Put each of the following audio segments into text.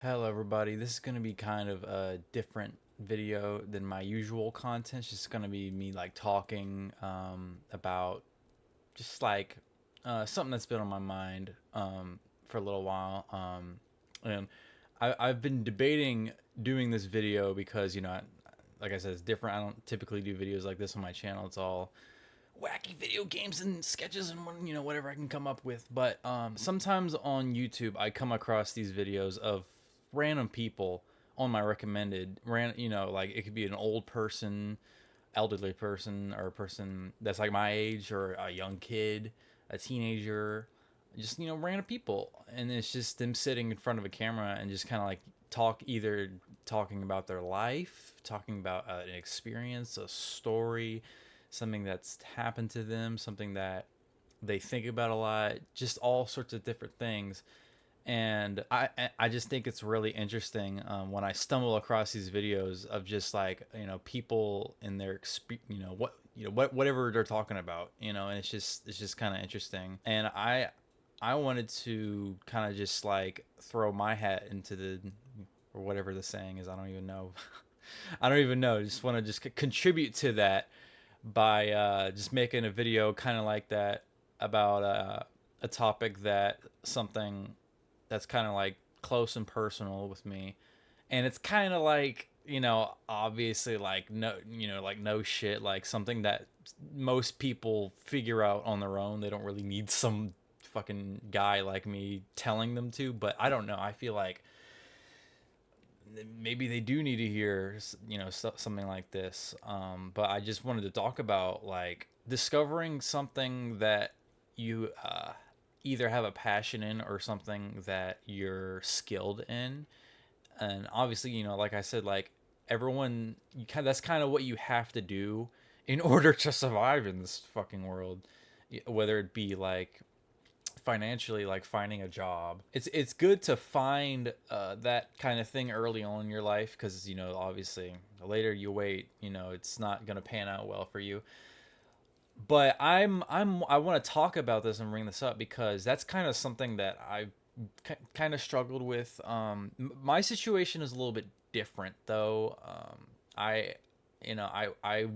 Hello everybody, this is going to be kind of a different video than my usual content. It's just going to be me like talking about just like something that's been on my mind for a little while. And I've been debating doing this video because, like I said, it's different. I don't typically do videos like this on my channel. It's all wacky video games and sketches and whatever I can come up with. But sometimes on YouTube I come across these videos of random people on my recommended like it could be an old person, elderly person, or a person that's like my age, or a young kid, a teenager, just random people, and it's just them sitting in front of a camera and just kind of like either talking about their life, talking about an experience, a story, something that's happened to them, something that they think about a lot, just all sorts of different things. And I just think it's really interesting when I stumble across these videos of just like people in their whatever they're talking about, and it's just kind of interesting. And I wanted to kind of just like throw my hat into the, or whatever the saying is, I don't even know. I don't even know. Just want to just contribute to that by just making a video kind of like that about a topic, that something that's kind of like close and personal with me. And it's kind of like, obviously, like no, like no shit, like something that most people figure out on their own. They don't really need some fucking guy like me telling them to. But I don't know, I feel like maybe they do need to hear something like this. But I just wanted to talk about like discovering something that you either have a passion in, or something that you're skilled in. And obviously, like I said, like everyone, that's kind of what you have to do in order to survive in this fucking world, whether it be like financially, like finding a job. It's good to find that kind of thing early on in your life, because obviously the later you wait, it's not going to pan out well for you. But I want to talk about this and bring this up because that's kind of something that I've kind of struggled with. My situation is a little bit different though. I I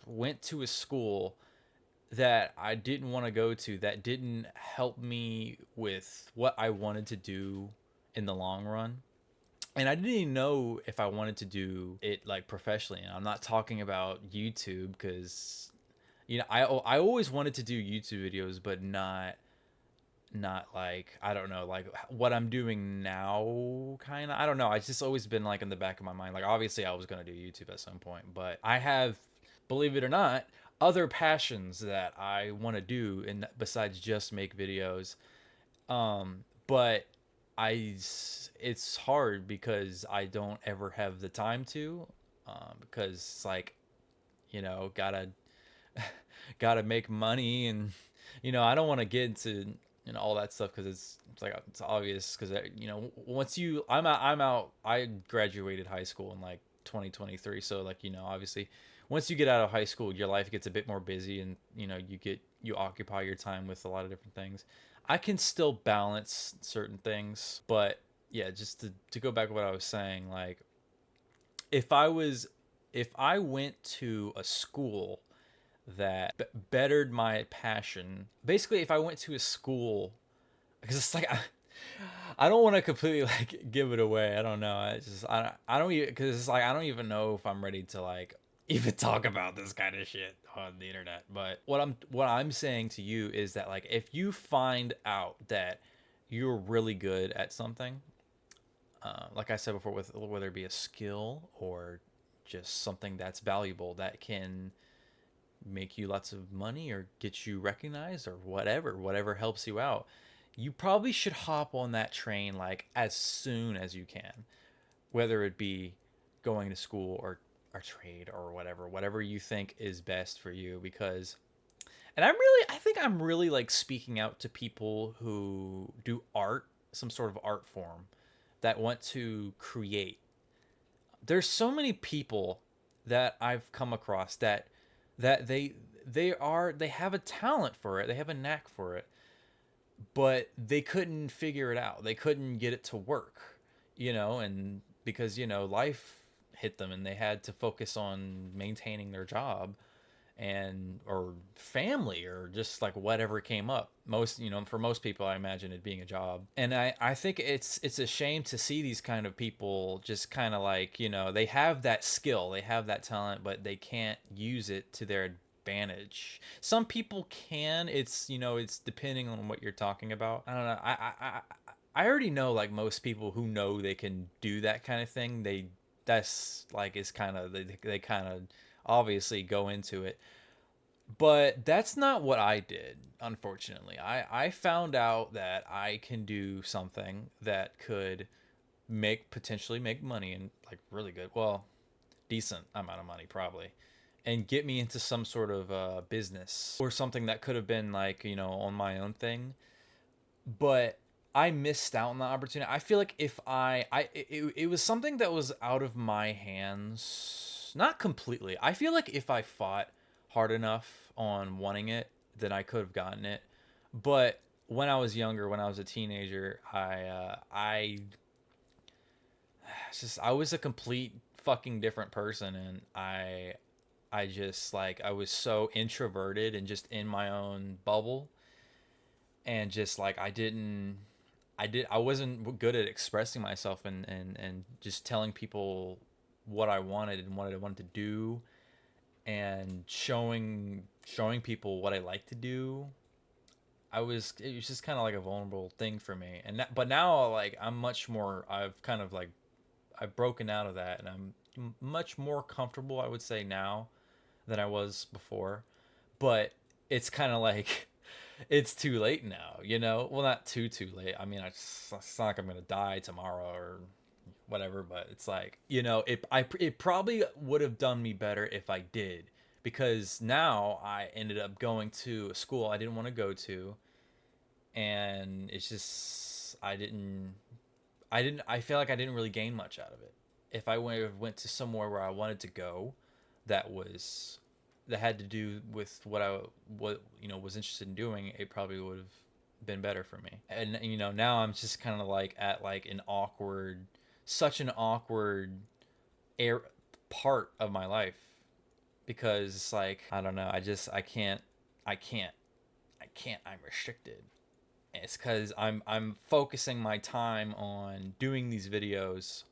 went to a school that I didn't want to go to, that didn't help me with what I wanted to do in the long run. And I didn't even know if I wanted to do it like professionally. And I'm not talking about YouTube, because I always wanted to do YouTube videos, but not like, I don't know, like what I'm doing now, kind of. I don't know. It's just always been like in the back of my mind. Like obviously I was going to do YouTube at some point, but I have, believe it or not, other passions that I want to do, and besides just make videos. But it's hard because I don't ever have the time to, because it's like, gotta gotta make money. And I don't want to get into all that stuff, because it's like it's obvious, because once I'm out, I graduated high school in like 2023. So like obviously once you get out of high school, your life gets a bit more busy, and you occupy your time with a lot of different things. I can still balance certain things, but yeah, just to go back to what I was saying, like if I was if I went to a school that bettered my passion. Basically, if I went to a school, because it's like I don't want to completely like give it away. I don't know. I don't even, because it's like I don't even know if I'm ready to like even talk about this kind of shit on the internet. But what I'm saying to you is that, like, if you find out that you're really good at something, like I said before, with whether it be a skill or just something that's valuable that can make you lots of money or get you recognized, or whatever helps you out, you probably should hop on that train like as soon as you can, whether it be going to school or trade, or whatever you think is best for you. Because, and I think I'm really like speaking out to people who do art, some sort of art form, that want to create. There's so many people that I've come across that they have a talent for it, they have a knack for it, but they couldn't figure it out. They couldn't get it to work. and because, life hit them and they had to focus on maintaining their job and or family or just like whatever came up. Most, for most people, I imagine it being a job. And I think it's a shame to see these kind of people just kind of like, they have that skill, they have that talent, but they can't use it to their advantage. Some people can. It's depending on what you're talking about. I don't know. I already know, like, most people who know they can do that kind of thing, that's like is kind of they kind of obviously go into it. But that's not what I did, unfortunately. I found out that I can do something that could potentially make money, and like really good, well, decent amount of money probably, and get me into some sort of business or something that could have been like, on my own thing. But I missed out on the opportunity. I feel like if it was something that was out of my hands, not completely. I feel like if I fought hard enough on wanting it, then I could have gotten it. But when I was younger, when I was a teenager, I was a complete fucking different person, and I just like I was so introverted and just in my own bubble, and just like I wasn't good at expressing myself, and just telling people what I wanted and what I wanted to do, and showing people what I like to do. It was just kind of like a vulnerable thing for me. But now, like, I've kind of like I've broken out of that, and I'm much more comfortable, I would say, now than I was before. But it's kind of like it's too late now, Well, not too late. I mean, it's not like I'm gonna die tomorrow or whatever, but it's like, it probably would have done me better if I did, because now I ended up going to a school I didn't want to go to, and it's just I feel like I didn't really gain much out of it. If I went to somewhere where I wanted to go, that was that had to do with what was interested in doing, it probably would have been better for me. And now I'm just kind of like at like such an awkward air part of my life, because it's like, I don't know, I'm restricted. It's because I'm focusing my time on doing these videos,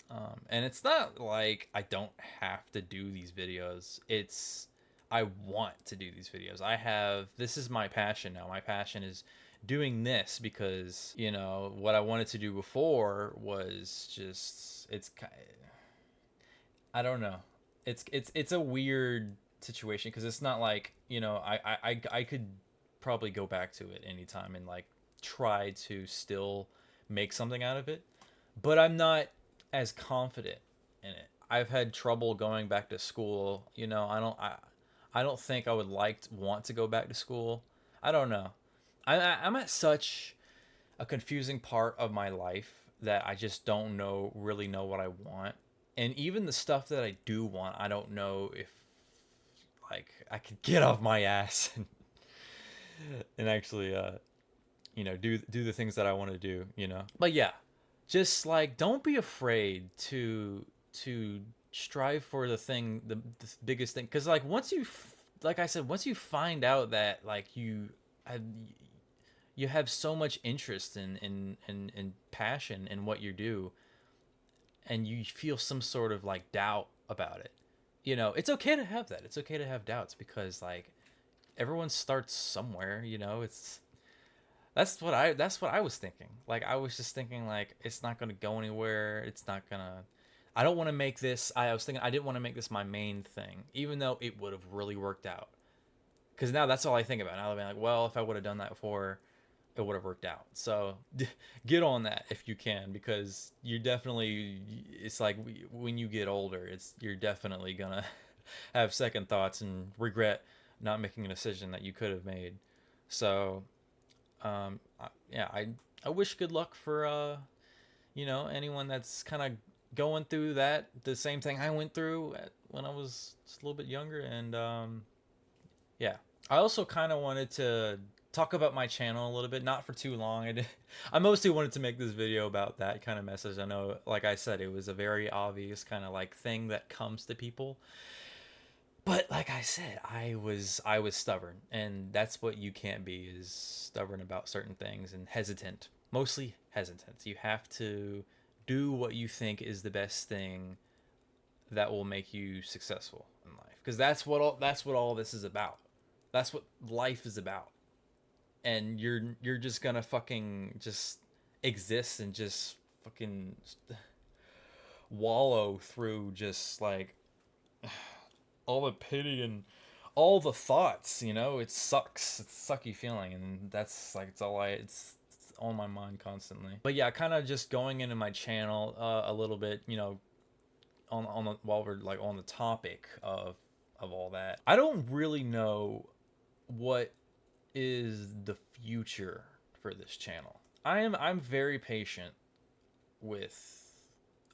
and it's not like I don't have to do these videos. It's I want to do these videos. This is my passion now. My passion is doing this because what I wanted to do before was just I don't know. It's a weird situation, because it's not like, I could probably go back to it anytime and like try to still make something out of it, but I'm not as confident in it. I've had trouble going back to school. I don't think I would want to go back to school. I don't know. I'm at such a confusing part of my life that I just don't really know what I want. And even the stuff that I do want, I don't know if like I could get off my ass and actually do the things that I want to do. But yeah, just like don't be afraid to strive for the biggest thing, because like like I said, once you find out that like have you have so much interest in passion in what you do, and you feel some sort of like doubt about it, it's okay to have that. It's okay to have doubts, because like everyone starts somewhere. That's what I was thinking. Like I was just thinking like it's not going to go anywhere. It's not going to I don't want to make this I was thinking I didn't want to make this my main thing, even though it would have really worked out. Cuz now that's all I think about. Now I'm like, well, if I would have done that before, it would have worked out. So get on that if you can, because it's like when you get older, you're definitely going to have second thoughts and regret not making a decision that you could have made. So yeah, I wish good luck for anyone that's kind of going through the same thing I went through when I was just a little bit younger. And yeah, I also kind of wanted to talk about my channel a little bit, not for too long. I mostly wanted to make this video about that kind of message. I know, like I said, it was a very obvious kind of like thing that comes to people. But like I said, I was stubborn, and that's what you can't be, is stubborn about certain things and hesitant. Mostly hesitant. You have to do what you think is the best thing that will make you successful in life, because that's what all this is about. That's what life is about. And you're just gonna fucking just exist and just fucking wallow through just like all the pity and all the thoughts, it sucks. It's a sucky feeling, and that's like it's on my mind constantly. But yeah, kind of just going into my channel a little bit, on the, while we're like on the topic of all that. I don't really know what is the future for this channel. I'm very patient with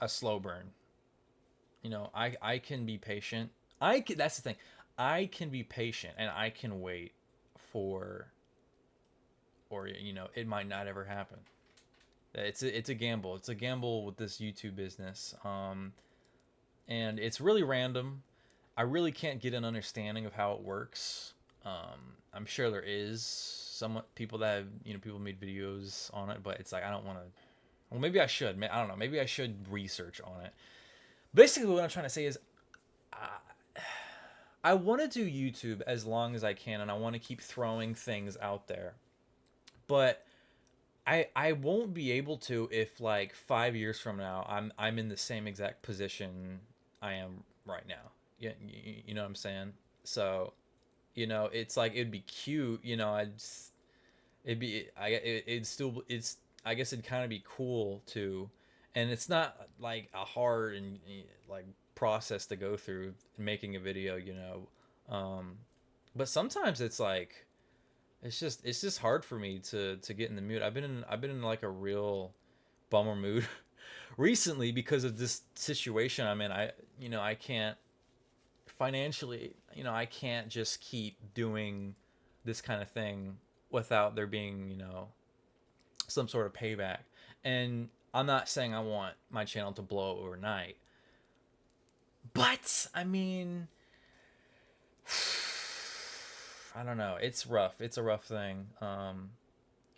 a slow burn. I can be patient. That's the thing. I can be patient and I can wait for, or it might not ever happen. It's a gamble. It's a gamble with this YouTube business. And it's really random. I really can't get an understanding of how it works. I'm sure there is some people that have, people made videos on it, but it's like I don't want to. Well, maybe I should. I don't know. Maybe I should research on it. Basically, what I'm trying to say is, I want to do YouTube as long as I can, and I want to keep throwing things out there. But I won't be able to if like 5 years from now I'm in the same exact position I am right now. Yeah, you know what I'm saying? So, it's like it'd be cute. I guess it'd kind of be cool too, and it's not like a hard and like process to go through making a video. But sometimes it's like it's just hard for me to get in the mood. I've been in like a real bummer mood recently because of this situation I'm in. I can't financially, I can't just keep doing this kind of thing without there being, some sort of payback. And I'm not saying I want my channel to blow overnight, but I mean, I don't know. It's rough. It's a rough thing. And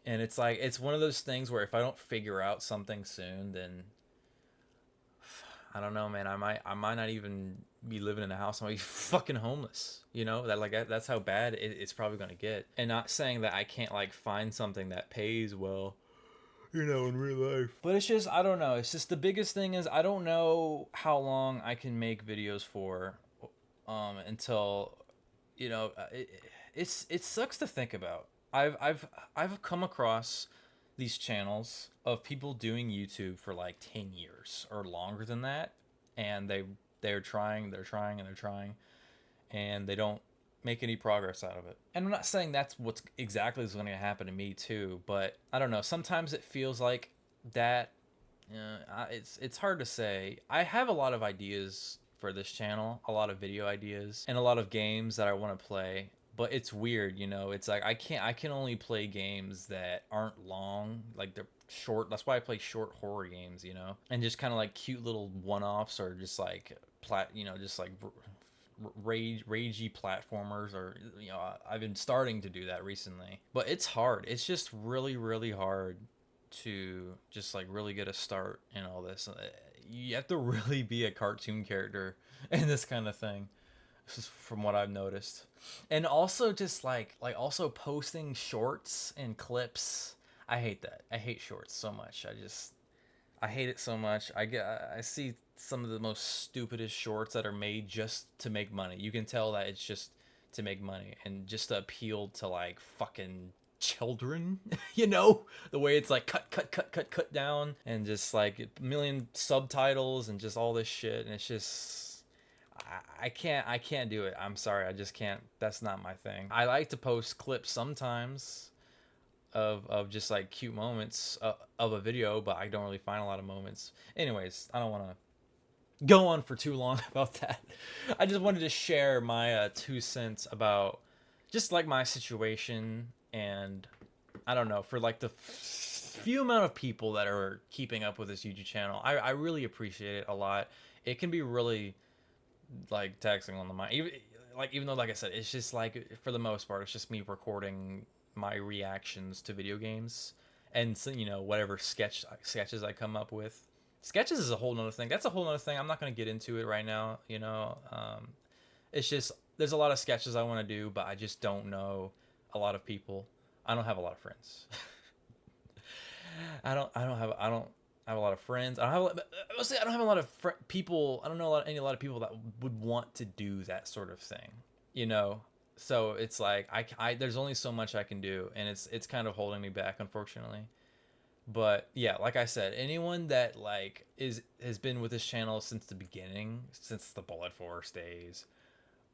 it's like it's one of those things where if I don't figure out something soon, then I don't know, man. I might not even be living in a house. I might be fucking homeless. That's how bad it's probably gonna get. And not saying that I can't like find something that pays well, in real life. But it's just, I don't know. It's just the biggest thing is I don't know how long I can make videos for, until, it sucks to think about. I've come across these channels of people doing YouTube for like 10 years or longer than that, and they're trying, and they don't make any progress out of it. And I'm not saying that's what's exactly is going to happen to me too, but I don't know. Sometimes it feels like that. It's hard to say. I have a lot of ideas for this channel, a lot of video ideas, and a lot of games that I want to play. But it's weird, it's like I can only play games that aren't long, like they're short. That's why I play short horror games, and just kind of like cute little one-offs, or just like just like ragey platformers, or I've been starting to do that recently. But it's hard. It's just really, really hard to just like really get a start in all this. You have to really be a cartoon character in this kind of thing. This is from what I've noticed. And also just like also posting shorts and clips. I hate that. I hate shorts so much. I hate it so much. I see some of the most stupidest shorts that are made just to make money. You can tell that it's just to make money and just to appeal to like fucking children, the way it's like cut down, and just like a million subtitles and just all this shit, and it's just I can't do it. I'm sorry, I just can't. That's not my thing. I like to post clips sometimes of just like cute moments of a video, but I don't really find a lot of moments. Anyways, I don't want to go on for too long about that. I just wanted to share my 2 cents about just like my situation And I don't know, for like the few amount of people that are keeping up with this YouTube channel, I really appreciate it a lot. It can be really like taxing on the mind, even though, like I said, it's just like, for the most part, it's just me recording my reactions to video games, and so, whatever sketches I come up with. Sketches is a whole nother thing. That's a whole nother thing. I'm not going to get into it right now. It's just, there's a lot of sketches I want to do, but I just don't know a lot of people. I don't have a lot of friends. I don't have a lot of friends. Mostly I don't have a lot of people. I don't know a lot of people that would want to do that sort of thing. You know, so it's like there's only so much I can do, and it's kind of holding me back, unfortunately. But yeah, like I said, anyone that like has been with this channel since the beginning, since the Bullet Force days,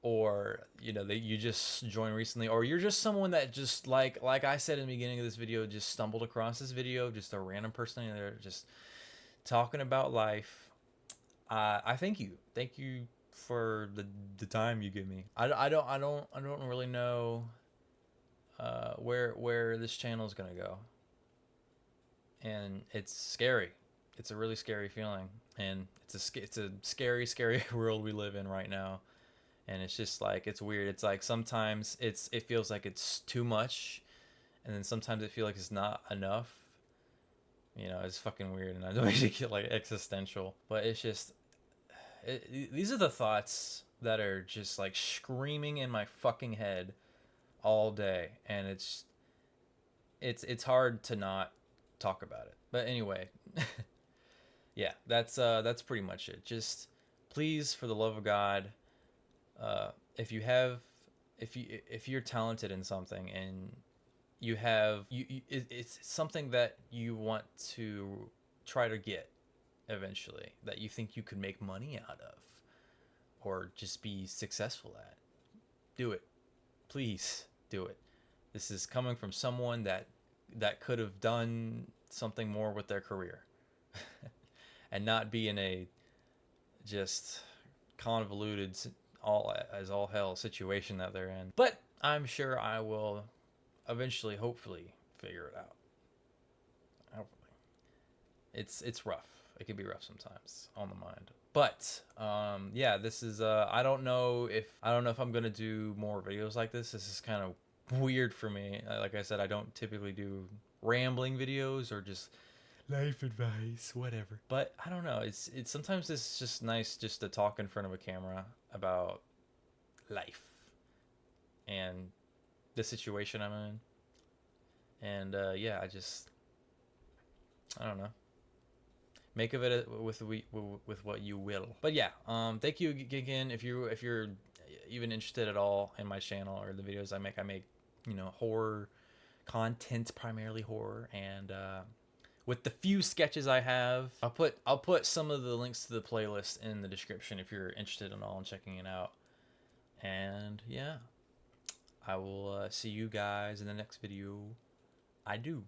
or that you just joined recently, or you're just someone that just like I said in the beginning of this video, just stumbled across this video, just a random person in there just talking about life. I thank you for the time you give me. I don't really know where this channel is gonna go, and it's scary. It's a really scary feeling, and it's a scary world we live in right now. And it's just like, it's weird. It's like sometimes it feels like it's too much, and then sometimes it feels like it's not enough. It's fucking weird, and I don't really get like existential, but it's just these are the thoughts that are just like screaming in my fucking head all day, and it's hard to not talk about it. But anyway, yeah, that's pretty much it. Just please, for the love of God, if you're talented in something, and it's something that you want to try to get eventually, that you think you could make money out of, or just be successful at, do it. Please do it. This is coming from someone that could have done something more with their career, and not be in a just convoluted all hell situation that they're in. But I'm sure I will eventually, hopefully, figure it out. Hopefully. It's rough. It can be rough sometimes on the mind. But yeah, this is I don't know if I'm gonna do more videos like this. This is kind of weird for me. Like I said, I don't typically do rambling videos or just life advice, whatever. But I don't know. It's sometimes it's just nice just to talk in front of a camera about life and the situation I'm in. And yeah, I don't know. Make of it with what you will. But yeah, thank you again. If you're even interested at all in my channel or the videos I make, horror content, primarily horror, and with the few sketches I have, I'll put some of the links to the playlist in the description if you're interested in all and checking it out. And yeah, I will see you guys in the next video. I do.